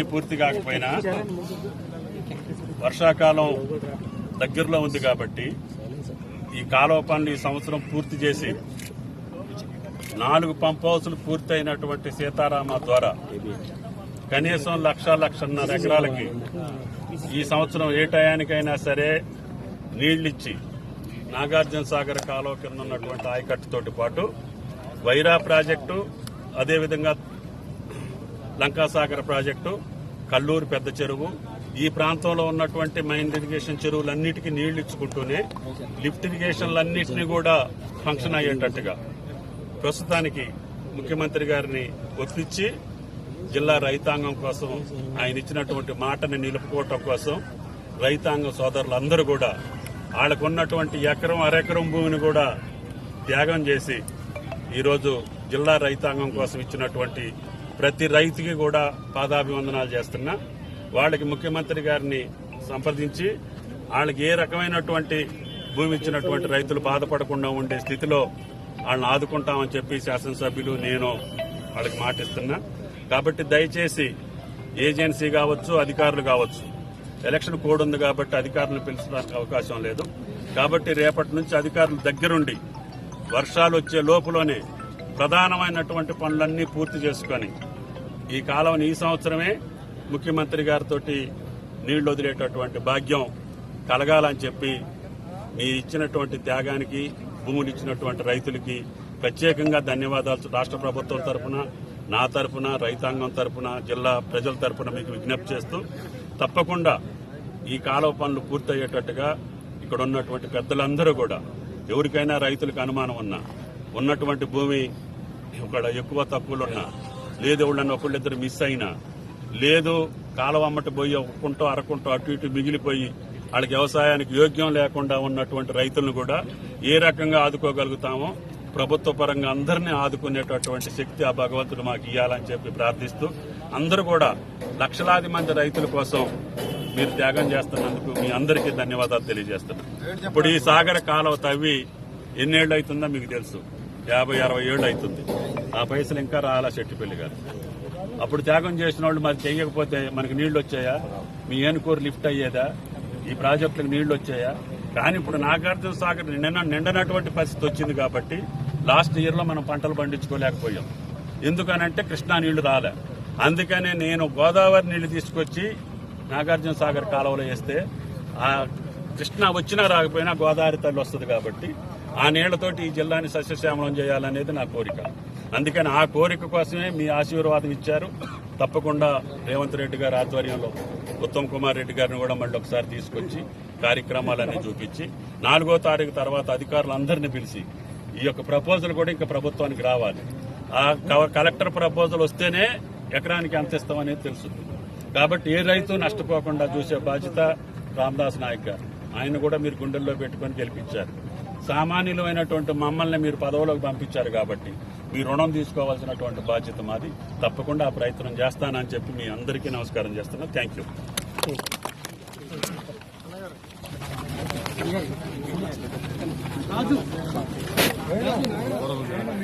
అన్ని పూర్తి కాకపోయినా వర్షాకాలం దగ్గరలో ఉంది కాబట్టి ఈ కాలువ పనులు ఈ సంవత్సరం పూర్తి చేసి 4 పంప్ హౌసులు పూర్తయినటువంటి సీతారామ ద్వారా కనీసం 1,00,000-1,50,000 ఎకరాలకి ఈ సంవత్సరం ఏ టయానికైనా సరే నీళ్లిచ్చి నాగార్జున సాగర్ కాలువ కింద ఉన్నటువంటి ఆయకట్టుతోటి పాటు వైరా ప్రాజెక్టు, అదేవిధంగా లంకాసాగర్ ప్రాజెక్టు, కల్లూరు పెద్ద చెరువు, ఈ ప్రాంతంలో ఉన్నటువంటి మైన్ ఇరిగేషన్ చెరువులన్నిటికీ నీళ్లు ఇచ్చుకుంటూనే లిఫ్ట్ ఇరిగేషన్లన్నింటినీ కూడా ఫంక్షన్ అయ్యేటట్టుగా ప్రస్తుతానికి ముఖ్యమంత్రి గారిని ఒప్పించి జిల్లా రైతాంగం కోసం ఆయన ఇచ్చినటువంటి మాటని నిలుపుకోవటం కోసం రైతాంగ సోదరులందరూ కూడా వాళ్ళకున్నటువంటి ఎకరం అరెకరం భూమిని కూడా త్యాగం చేసి ఈరోజు జిల్లా రైతాంగం కోసం ఇచ్చినటువంటి ప్రతి రైతుకి కూడా పాదాభివందనాలు చేస్తున్నా. వాళ్ళకి ముఖ్యమంత్రి గారిని సంప్రదించి వాళ్ళకి ఏ రకమైనటువంటి భూమి ఇచ్చినటువంటి రైతులు బాధపడకుండా ఉండే స్థితిలో వాళ్ళని ఆదుకుంటామని చెప్పి శాసనసభ్యులు నేను వాళ్ళకి మాటిస్తున్నా. కాబట్టి దయచేసి ఏజెన్సీ కావచ్చు, అధికారులు కావచ్చు, ఎలక్షన్ కోడ్ ఉంది కాబట్టి అధికారులను పిలిచడానికి అవకాశం లేదు. కాబట్టి రేపటి నుంచి అధికారులు దగ్గరుండి వర్షాలు వచ్చే లోపులోనే ప్రధానమైనటువంటి పనులన్నీ పూర్తి చేసుకుని ఈ కాలువని ఈ సంవత్సరమే ముఖ్యమంత్రి గారితో నీళ్లు వదిలేటటువంటి భాగ్యం కలగాలని చెప్పి మీ ఇచ్చినటువంటి త్యాగానికి, భూములు ఇచ్చినటువంటి రైతులకి ప్రత్యేకంగా ధన్యవాదాలు రాష్ట్ర ప్రభుత్వం తరఫున, నా తరఫున, రైతాంగం తరఫున, జిల్లా ప్రజల తరఫున మీకు విజ్ఞప్తి చేస్తూ తప్పకుండా ఈ కాలువ పనులు పూర్తయ్యేటట్టుగా ఇక్కడ ఉన్నటువంటి పెద్దలందరూ కూడా ఎవరికైనా రైతులకు అనుమానం ఉన్నా, ఉన్నటువంటి భూమి ఇక్కడ ఎక్కువ తక్కువలున్నా, లేదు ఎవరన్నా ఒకళ్ళిద్దరు మిస్ అయినా, లేదు కాలువ అమ్మటి పోయి ఒక్కుంటో అరకుంటో అటు ఇటు మిగిలిపోయి వాళ్ళకి వ్యవసాయానికి యోగ్యం లేకుండా ఉన్నటువంటి రైతులను కూడా ఏ రకంగా ఆదుకోగలుగుతామో ప్రభుత్వ పరంగా అందరినీ ఆదుకునేటటువంటి శక్తి ఆ భగవంతుడు మాకు ఇవ్వాలని చెప్పి ప్రార్థిస్తూ అందరూ కూడా లక్షలాది మంది రైతుల కోసం మీరు త్యాగం చేస్తున్నందుకు మీ అందరికీ ధన్యవాదాలు తెలియజేస్తున్నాను. ఇప్పుడు ఈ సాగర కాలువ తవ్వి ఎన్నేళ్లు అవుతుందో మీకు తెలుసు, 50-60 ఏళ్లు అవుతుంది. ఆ పైసలు ఇంకా రాలా చెట్టిపల్లి గారు. అప్పుడు త్యాగం చేసిన వాళ్ళు మరి చేయకపోతే మనకి నీళ్లు వచ్చాయా? మీ ఏనుకూరు లిఫ్ట్ అయ్యేదా? ఈ ప్రాజెక్టులకు నీళ్లు వచ్చాయా? కానీ ఇప్పుడు నాగార్జున సాగర్ నిండనటువంటి పరిస్థితి వచ్చింది కాబట్టి లాస్ట్ ఇయర్ లో మనం పంటలు పండించుకోలేకపోయాం. ఎందుకనంటే కృష్ణా నీళ్లు రాలే. అందుకనే నేను గోదావరి నీళ్లు తీసుకొచ్చి నాగార్జున సాగర్ కాలువలో వేస్తే ఆ కృష్ణా వచ్చినా రాకపోయినా గోదావరి తల్లి వస్తుంది కాబట్టి ఆ నీళ్లతోటి ఈ జిల్లాని సస్యశ్యామలం చేయాలనేది నా కోరిక. అందుకని ఆ కోరిక కోసమే మీ ఆశీర్వాదం ఇచ్చారు. తప్పకుండా రేవంత్ రెడ్డి గారి ఆధ్వర్యంలో ఉత్తమ్ కుమార్ రెడ్డి గారిని కూడా మళ్ళీ ఒకసారి తీసుకొచ్చి కార్యక్రమాలన్నీ చూపించి 4వ తారీఖు తర్వాత అధికారులందరినీ పిలిచి ఈ యొక్క ప్రపోజల్ కూడా ఇంకా ప్రభుత్వానికి రావాలి. ఆ కలెక్టర్ ప్రపోజల్ వస్తేనే ఎకరానికి ఎంత ఇస్తామనేది తెలుస్తుంది. కాబట్టి ఏ రైతు నష్టపోకుండా చూసే బాధ్యత రామదాస్ నాయక్ గారు. ఆయన కూడా మీరు గుండెల్లో పెట్టుకుని గెలిపించారు. సామాన్యులమైనటువంటి మమ్మల్ని మీరు పదవులోకి పంపించారు కాబట్టి మీ రుణం తీసుకోవాల్సినటువంటి బాధ్యత మాది. తప్పకుండా ఆ ప్రయత్నం చేస్తానని చెప్పి మీ అందరికీ నమస్కారం చేస్తున్నా. Thank you.